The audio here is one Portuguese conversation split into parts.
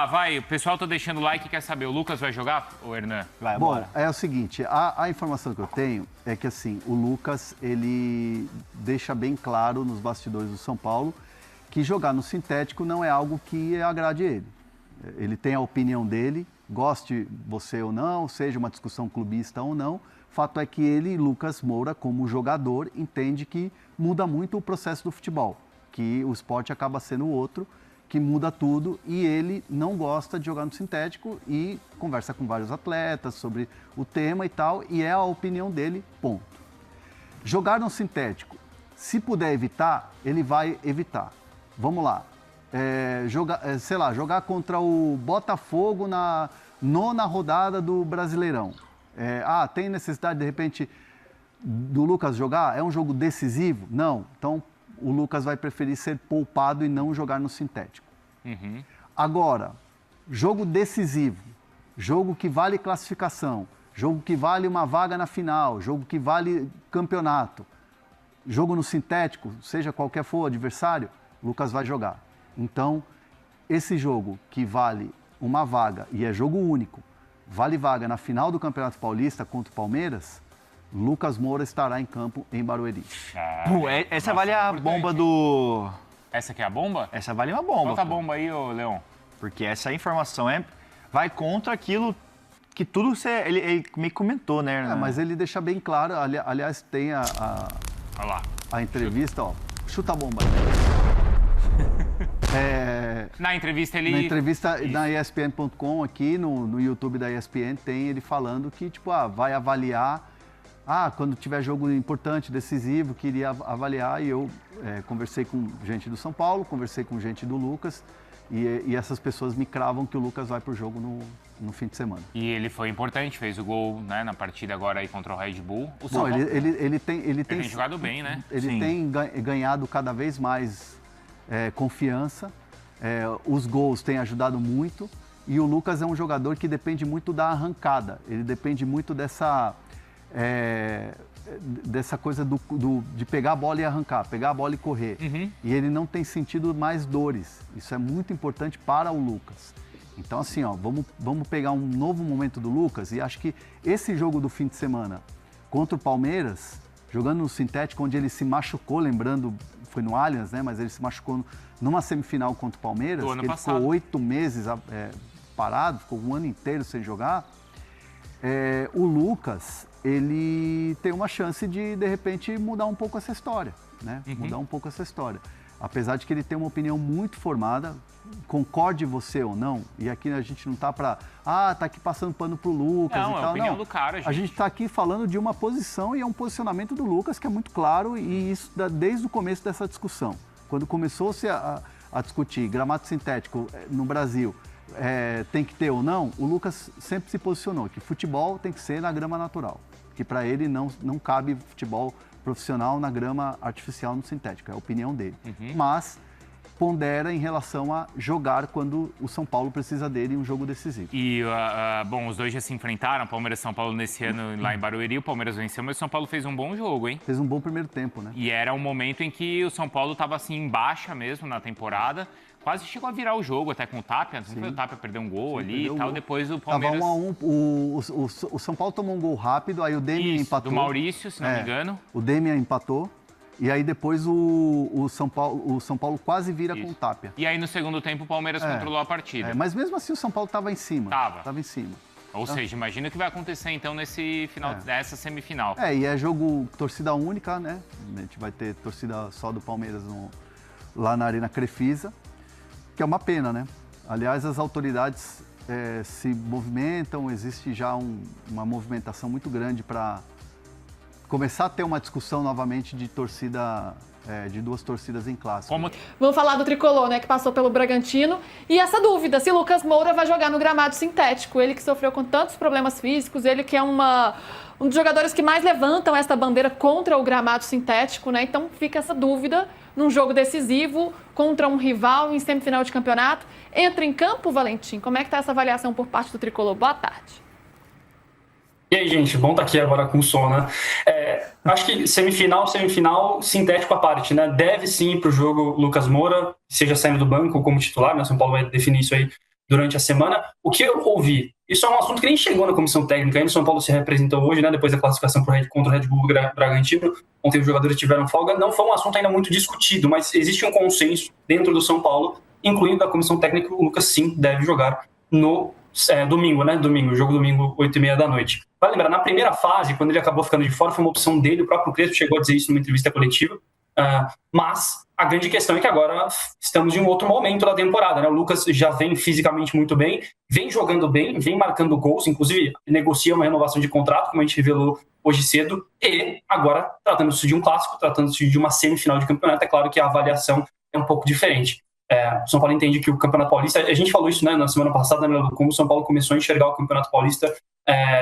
lá, vai. O pessoal tá deixando o like e quer saber. O Lucas vai jogar, ou Hernan? Vai, Bom, bora. é o seguinte, a informação que eu tenho é que assim, o Lucas, ele deixa bem claro nos bastidores do São Paulo que jogar no sintético não é algo que agrade ele. Ele tem a opinião dele, goste você ou não, seja uma discussão clubista ou não, fato é que ele, Lucas Moura, como jogador, entende que muda muito o processo do futebol, que o esporte acaba sendo outro, que muda tudo, e ele não gosta de jogar no sintético e conversa com vários atletas sobre o tema e tal, e é a opinião dele, ponto. Jogar no sintético, se puder evitar, ele vai evitar. Vamos lá, jogar contra o Botafogo na 9ª rodada do Brasileirão. Tem necessidade, de repente, do Lucas jogar? É um jogo decisivo? Não. Então, o Lucas vai preferir ser poupado e não jogar no sintético. Uhum. Agora, jogo decisivo, jogo que vale classificação, jogo que vale uma vaga na final, jogo que vale campeonato, jogo no sintético, seja qualquer for o adversário, Lucas vai jogar. Então, esse jogo que vale uma vaga e é jogo único, vale vaga na final do Campeonato Paulista contra o Palmeiras, Lucas Moura estará em campo em Barueri. Essa vale a bomba do... Essa aqui é a bomba? Essa vale uma bomba. Bota a bomba aí, ô Leon. Porque essa informação vai contra aquilo que tudo ele me comentou, né? Mas ele deixa bem claro, aliás, tem Olha lá. a entrevista, ó. Chuta a bomba. Na entrevista ele... Na entrevista na ESPN.com aqui, no YouTube da ESPN, tem ele falando que, vai avaliar... quando tiver jogo importante, decisivo, queria avaliar, e eu conversei com gente do São Paulo, conversei com gente do Lucas, e essas pessoas me cravam que o Lucas vai pro jogo no fim de semana. E ele foi importante, fez o gol, né, na partida agora aí contra o Red Bull. O São Não, Paulo, ele tem jogado bem, né? Ele Sim. tem ganhado cada vez mais confiança, os gols têm ajudado muito, e o Lucas é um jogador que depende muito da arrancada, ele depende muito dessa coisa de pegar a bola e arrancar, pegar a bola e correr. Uhum. E ele não tem sentido mais dores. Isso é muito importante para o Lucas. Então, assim, vamos pegar um novo momento do Lucas, e acho que esse jogo do fim de semana contra o Palmeiras, jogando no sintético, onde ele se machucou, lembrando, foi no Allianz, né? Mas ele se machucou numa semifinal contra o Palmeiras, Do ano que ele passado. ficou 8 meses parado, ficou um ano inteiro sem jogar. O Lucas, ele tem uma chance de repente, mudar um pouco essa história, né? Uhum. Mudar um pouco essa história. Apesar de que ele tem uma opinião muito formada, concorde você ou não, e aqui a gente não tá tá aqui passando pano pro Lucas Não, e é tal, a opinião não. do cara, gente. A gente tá aqui falando de uma posição e é um posicionamento do Lucas que é muito claro, e isso desde o começo dessa discussão. Quando começou-se a discutir gramado sintético no Brasil, tem que ter ou não, o Lucas sempre se posicionou que futebol tem que ser na grama natural, que para ele não cabe futebol profissional na grama artificial no sintético, é a opinião dele. Uhum. Mas pondera em relação a jogar quando o São Paulo precisa dele em um jogo decisivo. E, bom, os dois já se enfrentaram, Palmeiras e São Paulo nesse ano lá em Barueri, o Palmeiras venceu, mas o São Paulo fez um bom jogo, hein? Fez um bom primeiro tempo, né? E era um momento em que o São Paulo estava assim em baixa mesmo na temporada, quase chegou a virar o jogo até com o Tapia, não foi o Tapia perder um gol ali e tal, depois o Palmeiras... Tava 1-1, o São Paulo tomou um gol rápido, aí o Demian empatou. Do Maurício, se não me engano. O Demian empatou, e aí depois o São Paulo quase vira com o Tapia. E aí no segundo tempo o Palmeiras controlou a partida. Mas mesmo assim o São Paulo estava em cima. Tava em cima. Ou seja, imagina o que vai acontecer então nesse final dessa semifinal. E é jogo torcida única, né? A gente vai ter torcida só do Palmeiras lá na Arena Crefisa, que é uma pena, né? Aliás, as autoridades se movimentam, existe já uma movimentação muito grande para começar a ter uma discussão novamente de torcida, de duas torcidas em clássico. Vamos falar do Tricolor, né, que passou pelo Bragantino. E essa dúvida, se Lucas Moura vai jogar no gramado sintético. Ele que sofreu com tantos problemas físicos, ele que é um dos jogadores que mais levantam essa bandeira contra o gramado sintético, né? Então fica essa dúvida num jogo decisivo contra um rival em semifinal de campeonato. Entra em campo, Valentim? Como é que está essa avaliação por parte do Tricolor? Boa tarde. E aí, gente, bom estar aqui agora com o som, né? Acho que semifinal, sintético à parte, né? Deve sim ir para o jogo Lucas Moura, seja saindo do banco ou como titlar, né? São Paulo vai definir isso aí durante a semana. O que eu ouvi, isso é um assunto que nem chegou na comissão técnica ainda, o São Paulo se representou hoje, né, depois da classificação contra o Red Bull Bragantino, ontem os jogadores tiveram folga, não foi um assunto ainda muito discutido, mas existe um consenso dentro do São Paulo, incluindo a comissão técnica, o Lucas sim deve jogar no domingo, jogo domingo, 8h30 da noite. Vai lembrar, na primeira fase, quando ele acabou ficando de fora, foi uma opção dele, o próprio Crespo chegou a dizer isso numa entrevista coletiva, mas a grande questão é que agora estamos em um outro momento da temporada, né? O Lucas já vem fisicamente muito bem, vem jogando bem, vem marcando gols, inclusive negocia uma renovação de contrato, como a gente revelou hoje cedo, e agora, tratando-se de um clássico, tratando-se de uma semifinal de campeonato, é claro que a avaliação é um pouco diferente. O São Paulo entende que o Campeonato Paulista, a gente falou isso, né, na semana passada, né, como o São Paulo começou a enxergar o Campeonato Paulista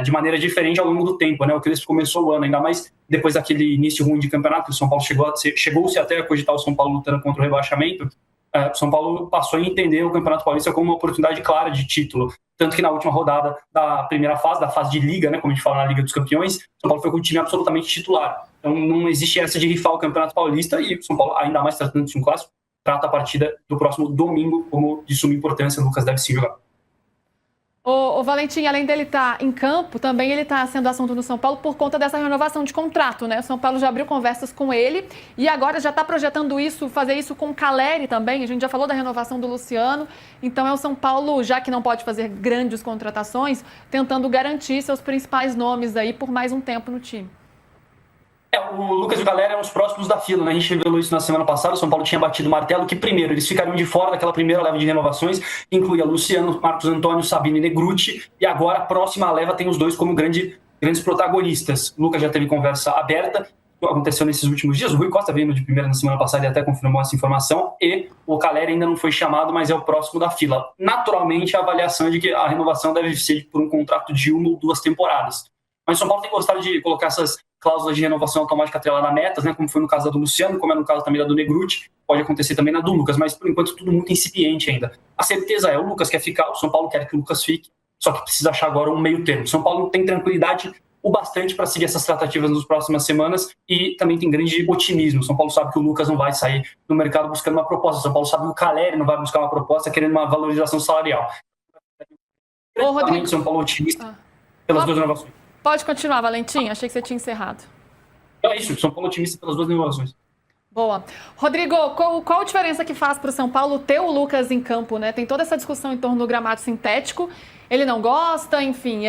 de maneira diferente ao longo do tempo, né? O Crespo começou o ano, ainda mais depois daquele início ruim de campeonato, que o São Paulo chegou-se até a cogitar o São Paulo lutando contra o rebaixamento. O São Paulo passou a entender o Campeonato Paulista como uma oportunidade clara de título, tanto que na última rodada da primeira fase, da fase de liga, né, como a gente fala na Liga dos Campeões, o São Paulo foi com o time absolutamente titular. Então não existe essa de rifar o Campeonato Paulista, e o São Paulo, ainda mais tratando de um clássico, trata a partida do próximo domingo como de suma importância. O Lucas deve sim jogar. O Valentim, além dele estar em campo, também ele está sendo assunto no São Paulo por conta dessa renovação de contrato, né? O São Paulo já abriu conversas com ele e agora já está projetando isso, fazer isso com o Caleri também. A gente já falou da renovação do Luciano. Então é o São Paulo, já que não pode fazer grandes contratações, tentando garantir seus principais nomes aí por mais um tempo no time. O Lucas e o Caleri eram os próximos da fila, né? A gente revelou isso na semana passada. O São Paulo tinha batido o martelo que, primeiro, eles ficariam de fora daquela primeira leva de renovações, que incluía Luciano, Marcos Antônio, Sabino e Negrutti, e agora a próxima leva tem os dois como grandes protagonistas. O Lucas já teve conversa aberta, aconteceu nesses últimos dias. O Rui Costa veio de primeira na semana passada e até confirmou essa informação, e o Caleri ainda não foi chamado, mas é o próximo da fila. Naturalmente, a avaliação é de que a renovação deve ser por um contrato de 1 ou 2 temporadas. Mas o São Paulo tem gostado de colocar essas cláusulas de renovação automática atrelada a metas, né, como foi no caso da do Luciano, como é no caso também da do Negrutti, pode acontecer também na do Lucas, mas por enquanto tudo muito incipiente ainda. A certeza é, o Lucas quer ficar, o São Paulo quer que o Lucas fique, só que precisa achar agora um meio termo. O São Paulo tem tranquilidade o bastante para seguir essas tratativas nas próximas semanas e também tem grande otimismo. O São Paulo sabe que o Lucas não vai sair no mercado buscando uma proposta, o São Paulo sabe que o Caleri não vai buscar uma proposta querendo uma valorização salarial. Rodrigo, o São Paulo otimista pelas 2 renovações. Pode continuar, Valentim. Achei que você tinha encerrado. É isso, São Paulo otimista pelas 2 renovações. Boa. Rodrigo, qual a diferença que faz para o São Paulo ter o Lucas em campo, né? Tem toda essa discussão em torno do gramado sintético. Ele não gosta, enfim,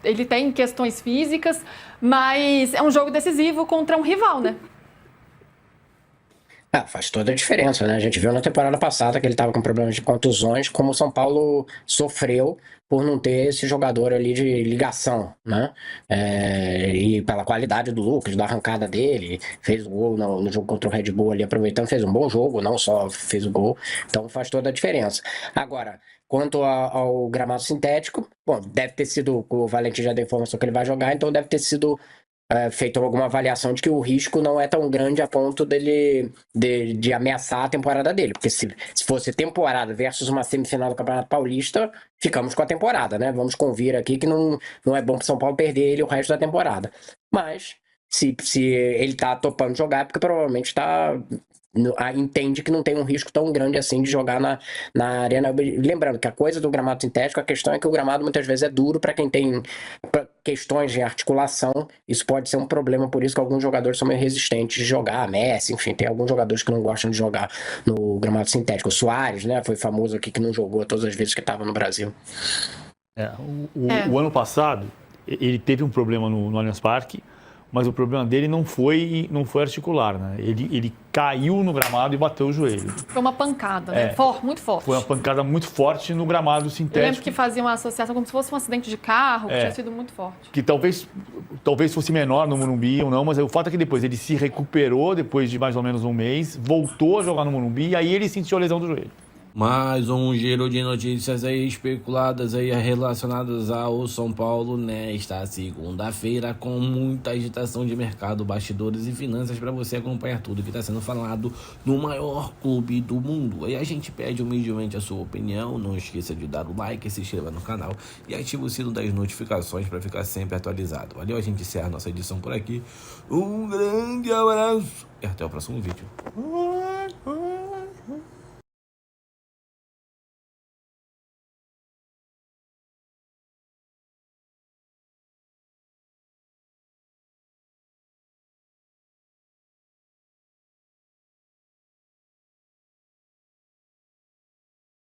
ele tem questões físicas, mas é um jogo decisivo contra um rival, né? Faz toda a diferença, né? A gente viu na temporada passada que ele estava com problemas de contusões, como o São Paulo sofreu por não ter esse jogador ali de ligação, né? E pela qualidade do Lucas, da arrancada dele, fez o gol no jogo contra o Red Bull ali, aproveitando, fez um bom jogo, não só fez o gol, então faz toda a diferença. Agora, quanto ao gramado sintético, bom, deve ter sido, o Valentim já deu informação que ele vai jogar, então deve ter sido feito alguma avaliação de que o risco não é tão grande a ponto de ameaçar a temporada dele. Porque se fosse temporada versus uma semifinal do Campeonato Paulista, ficamos com a temporada, né? Vamos convir aqui que não é bom para São Paulo perder ele o resto da temporada. Mas, se ele tá topando jogar, é porque provavelmente entende que não tem um risco tão grande assim de jogar na arena. Lembrando que a coisa do gramado sintético, a questão é que o gramado muitas vezes é duro para quem tem questões de articulação. Isso pode ser um problema, por isso que alguns jogadores são meio resistentes de jogar. Messi, enfim, tem alguns jogadores que não gostam de jogar no gramado sintético. O Soares, né, foi famoso aqui que não jogou todas as vezes que estava no Brasil. O ano passado, ele teve um problema no Allianz Parque, mas o problema dele não foi articular, né? Ele caiu no gramado e bateu o joelho. Foi uma pancada, né? Muito forte. Foi uma pancada muito forte no gramado sintético. Eu lembro que fazia uma associação como se fosse um acidente de carro, que tinha sido muito forte. Que talvez fosse menor no Morumbi ou não, mas o fato é que depois ele se recuperou, depois de mais ou menos um mês, voltou a jogar no Morumbi e aí ele sentiu a lesão do joelho. Mais um giro de notícias aí especuladas aí relacionadas ao São Paulo nesta segunda-feira, com muita agitação de mercado, bastidores e finanças para você acompanhar tudo que está sendo falado no maior clube do mundo. Aí a gente pede humildemente a sua opinião, não esqueça de dar o like, se inscreva no canal e ative o sino das notificações para ficar sempre atualizado. Valeu, a gente encerra a nossa edição por aqui. Um grande abraço e até o próximo vídeo.